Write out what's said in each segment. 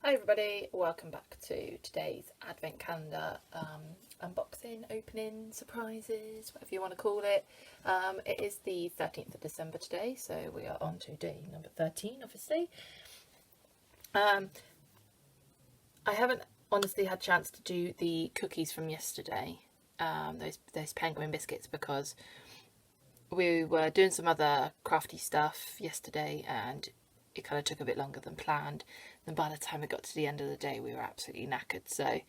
Hi everybody, welcome back to today's advent calendar unboxing, opening, surprises, whatever you want to call it. It is the 13th of December today, so we are on to day number 13 obviously. I haven't honestly had a chance to do the cookies from yesterday, those penguin biscuits, because we were doing some other crafty stuff yesterday and it kind of took a bit longer than planned. And by the time we got to the end of the day, we were absolutely knackered. So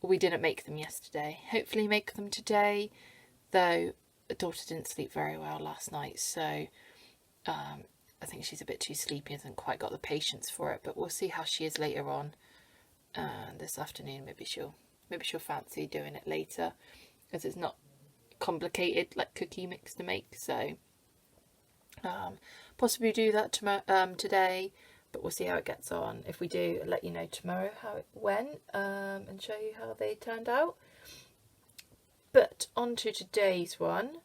we didn't make them yesterday. Hopefully make them today, though the daughter didn't sleep very well last night. So I think she's a bit too sleepy and hasn't quite got the patience for it. But we'll see how she is later on this afternoon. Maybe she'll fancy doing it later, as it's not complicated like cookie mix to make. So possibly do that today, but we'll see how it gets on. If we do, I'll let you know tomorrow how it went and show you how they turned out. But on to today's one.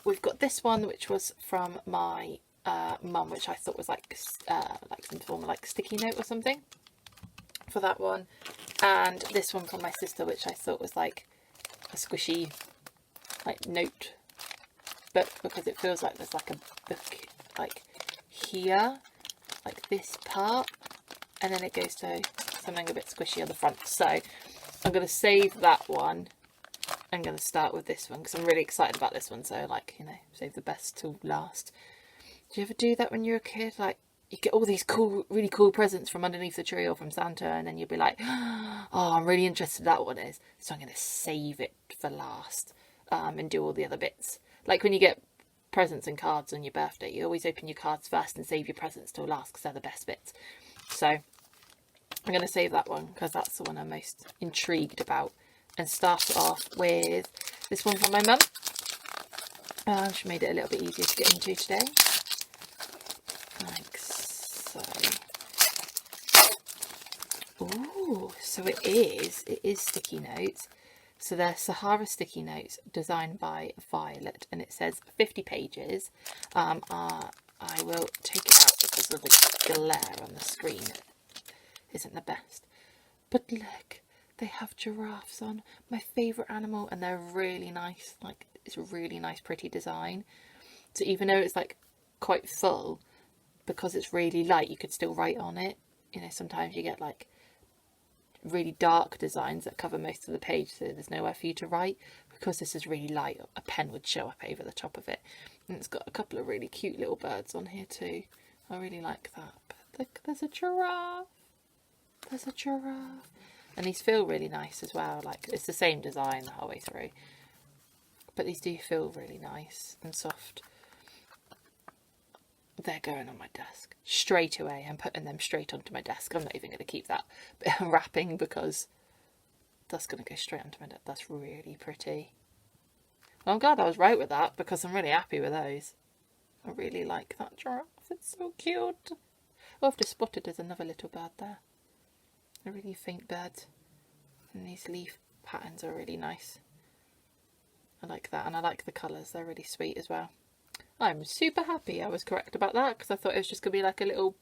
We've got this one, which was from my mum, which I thought was like some form of like sticky note or something for that one, and this one from my sister, which I thought was like a squishy like note, but because it feels like there's like a book like here, like this part, and then it goes to something a bit squishy on the front. So I'm going to save that one. I'm going to start with this one because I'm really excited about this one. So like, you know, save the best till last. Do you ever do that when you're a kid? Like, you get all these cool, really cool presents from underneath the tree or from Santa, and then you'll be like, oh, I'm really interested in that one is. So I'm going to save it for last and do all the other bits. Like when you get presents and cards on your birthday, you always open your cards first and save your presents till last because they're the best bits. So I'm going to save that one because that's the one I'm most intrigued about, and start off with this one from my mum. She made it a little bit easier to get into today, like so. Ooh, so it is sticky notes. So they're Sahara sticky notes designed by Violet, and it says 50 pages. I will take it out because of the glare on the screen. It isn't the best. But look, they have giraffes on, my favourite animal, and they're really nice. Like, it's a really nice, pretty design. So even though it's like quite full, because it's really light, you could still write on it. You know, sometimes you get like really dark designs that cover most of the page, so there's nowhere for you to write. Because this is really light, a pen would show up over the top of it. And it's got a couple of really cute little birds on here too. I really like that. But look, there's a giraffe. There's a giraffe. And these feel really nice as well. Like, it's the same design the whole way through, but these do feel really nice and soft. They're going on my desk straight away. I'm putting them straight onto my desk. I'm not even going to keep that wrapping because that's going to go straight onto my desk. That's really pretty. Well, I'm glad I was right with that because I'm really happy with those. I really like that giraffe. It's so cute. Oh, I've just spotted there's another little bird there. A really faint bird. And these leaf patterns are really nice. I like that, and I like the colours. They're really sweet as well. I'm super happy I was correct about that because I thought it was just going to be like a little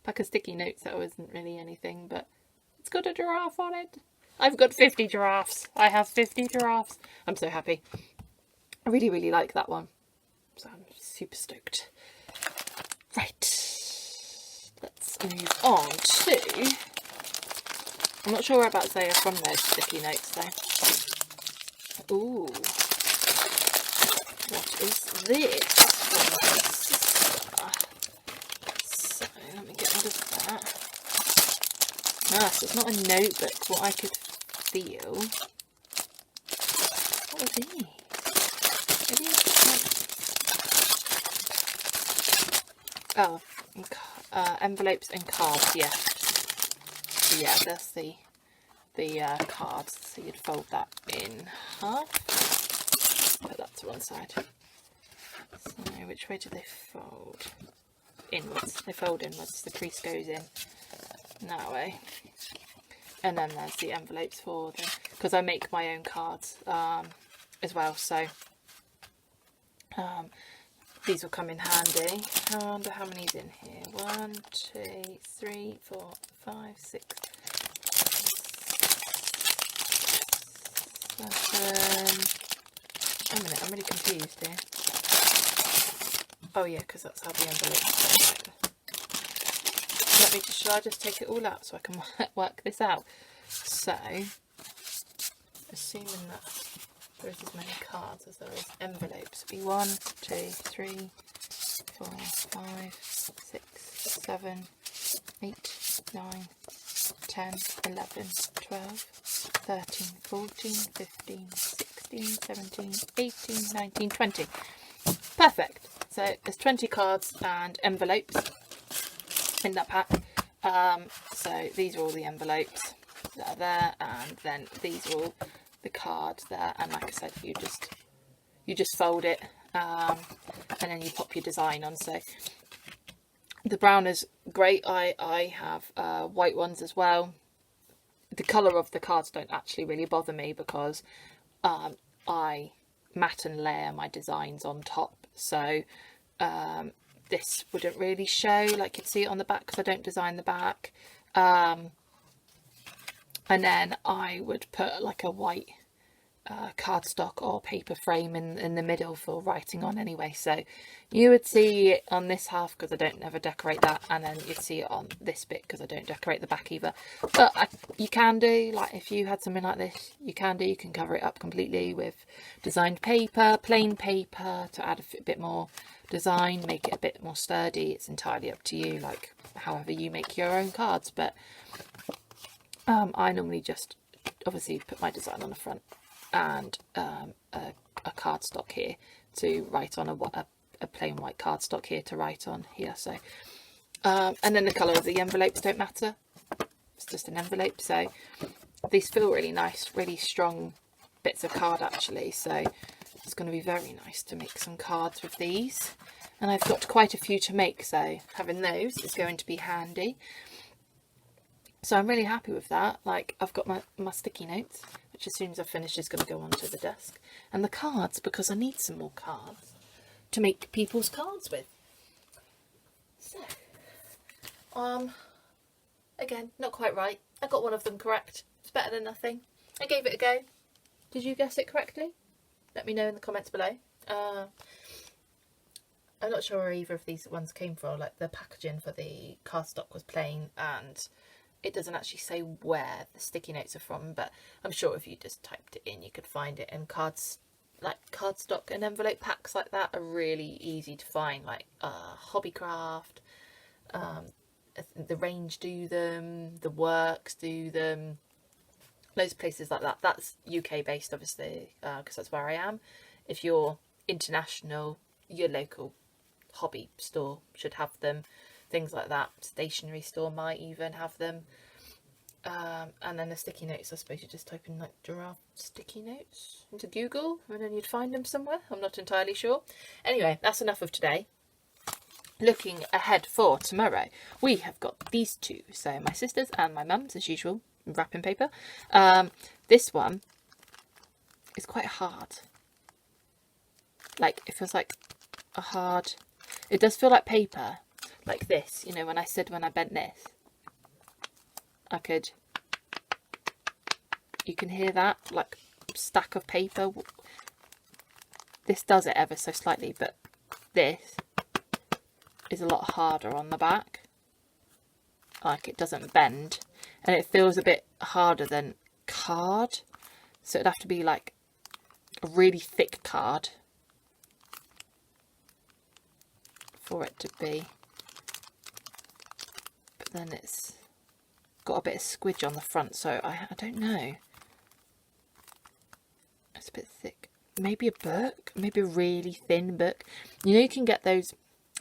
pack of sticky notes that wasn't really anything, but it's got a giraffe on it. I've got 50 giraffes. I have 50 giraffes. I'm so happy. I really, really like that one. So I'm super stoked. Right. Let's move on to... I'm not sure whereabouts they are from, those sticky notes though. Ooh. What is this? So let me get rid of that. So it's not a notebook. What I could feel. What are these? Oh, envelopes and cards. Yeah, yeah. That's the cards. So you'd fold that in half. Put that to one side. So which way do they fold? Inwards. They fold inwards. The crease goes in that way. And then there's the envelopes for them, because I make my own cards as well. So these will come in handy. I wonder how many's in here. 1, 2, 3, 4, 5, 6, 7. Wait a minute, I'm really confused here. Oh yeah, because that's how the envelopes go. Let me just, shall I just take it all out so I can work this out? So, assuming that there is as many cards as there is envelopes, it'll be 1, 2, 3, 4, 5, 6, 7, 8, 9, 10, 11, 12, 13, 14, 15, 16, 17, 18, 19, 20. Perfect. So there's 20 cards and envelopes in that pack. So these are all the envelopes that are there, and then these are all the cards there. And like I said, you just fold it, and then you pop your design on. So the brown is great. I have white ones as well. The colour of the cards don't actually really bother me because I mat and layer my designs on top. So this wouldn't really show, like you'd see it on the back because I don't design the back. And then I would put like a white cardstock or paper frame in the middle for writing on anyway. So you would see it on this half because I don't ever decorate that, and then you'd see it on this bit because I don't decorate the back either. But you can do, like if you had something like this, you can cover it up completely with designed paper, plain paper, to add a bit more design, make it a bit more sturdy. It's entirely up to you, like however you make your own cards. But I normally just obviously put my design on the front and a cardstock here to write on, a plain white cardstock here to write on here. So and then the colour of the envelopes don't matter, it's just an envelope. So these feel really nice, really strong bits of card actually. So it's going to be very nice to make some cards with these, and I've got quite a few to make, so having those is going to be handy. So I'm really happy with that. Like I've got my sticky notes, which as soon as I finish is going to go onto the desk, and the cards because I need some more cards to make people's cards with. So again, not quite right. I got one of them correct. It's better than nothing. I gave it a go. Did you guess it correctly? Let me know in the comments below. I'm not sure where either of these ones came from. Like the packaging for the cardstock was plain, and it doesn't actually say where the sticky notes are from, but I'm sure if you just typed it in you could find it. And cards, like cardstock and envelope packs like that, are really easy to find. Like Hobbycraft, the Range do them, the Works do them, loads of places like that. That's UK based obviously, because that's where I am. If you're international, your local hobby store should have them, things like that. Stationery store might even have them. And then the sticky notes, I suppose you just type in like giraffe sticky notes into Google and then you'd find them somewhere. I'm not entirely sure. Anyway, that's enough of today. Looking ahead for tomorrow, we have got these two. So my sister's and my mum's, as usual, wrapping paper. This one is quite hard. Like it feels like a hard, it does feel like paper, like this, you know, when I said when I bent this, I could, you can hear that, like stack of paper. This does it ever so slightly, but this is a lot harder on the back. Like it doesn't bend, and it feels a bit harder than card. So it'd have to be like a really thick card for it to be. But then it's got a bit of squidge on the front, so I don't know. It's a bit thick. Maybe a book, maybe a really thin book. You know, you can get those.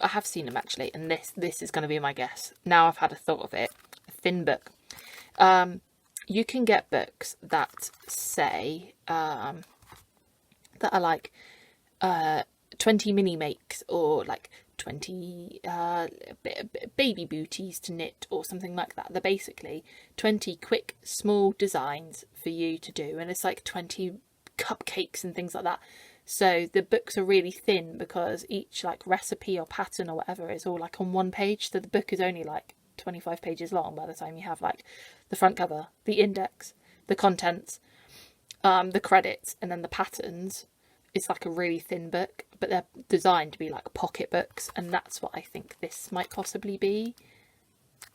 I have seen them actually, and this is going to be my guess. Now I've had a thought of it. A thin book. You can get books that say that are like 20 mini makes, or like 20 baby booties to knit, or something like that. They're basically 20 quick small designs for you to do, and it's like 20 cupcakes and things like that. So the books are really thin because each like recipe or pattern or whatever is all like on one page. So the book is only like 25 pages long by the time you have like the front cover, the index, the contents, the credits, and then the patterns. It's like a really thin book, but they're designed to be like pocket books, and that's what I think this might possibly be.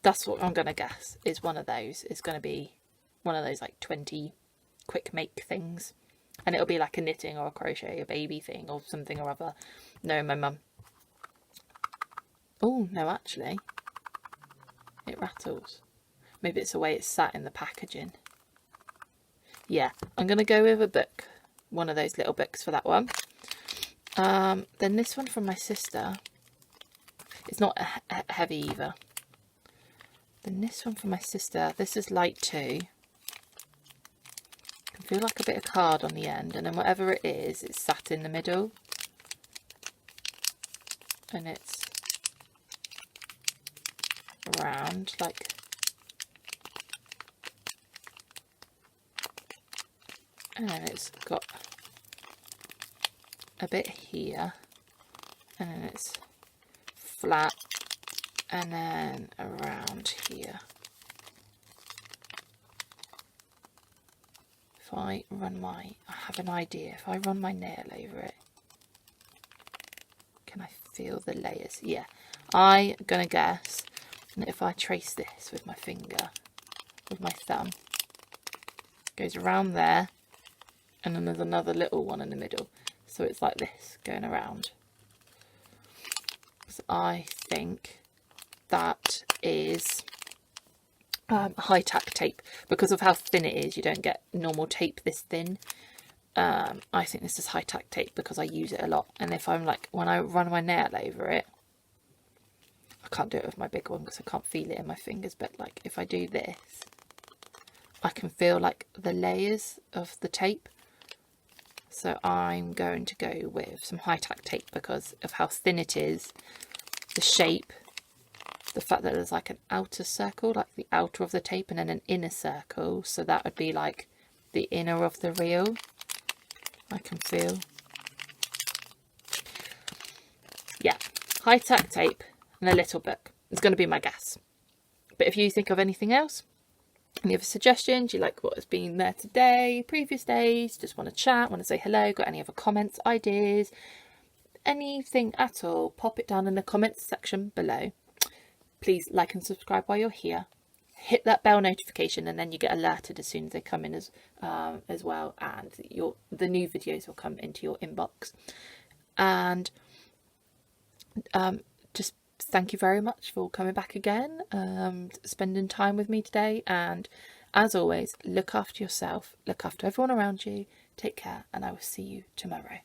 That's what I'm going to guess is one of those. It's going to be one of those like 20 quick make things. And it'll be like a knitting or a crochet, a baby thing or something or other. No, my mum. Oh, no, actually. It rattles. Maybe it's the way it's sat in the packaging. Yeah, I'm going to go with a book. One of those little books for that one. Then this one from my sister. It's not heavy either. Then this one from my sister. This is light too. I feel like a bit of card on the end, and then whatever it is, it's sat in the middle, and it's round like, and then it's got a bit here, and then it's flat, and then around here. I have an idea. If I run my nail over it, can I feel the layers? Yeah, I'm gonna guess that if I trace this with my finger, with my thumb, it goes around there, and then there's another little one in the middle. So it's like this going around. So I think that is high tack tape. Because of how thin it is, you don't get normal tape this thin. I think this is high tack tape because I use it a lot, and if I'm like, when I run my nail over it, I can't do it with my big one because I can't feel it in my fingers, but like if I do this, I can feel like the layers of the tape. So I'm going to go with some high tack tape because of how thin it is, the shape, the fact that there's like an outer circle, like the outer of the tape, and then an inner circle. So that would be like the inner of the reel. I can feel. Yeah, high tack tape and a little book. It's going to be my guess. But if you think of anything else, any other suggestions, you like what has been there today, previous days, just want to chat, want to say hello, got any other comments, ideas, anything at all, pop it down in the comments section below. Please like and subscribe while you're here. Hit that bell notification, and then you get alerted as soon as they come in as well, and the new videos will come into your inbox. And just thank you very much for coming back again, spending time with me today, and as always, look after yourself, look after everyone around you, take care, and I will see you tomorrow.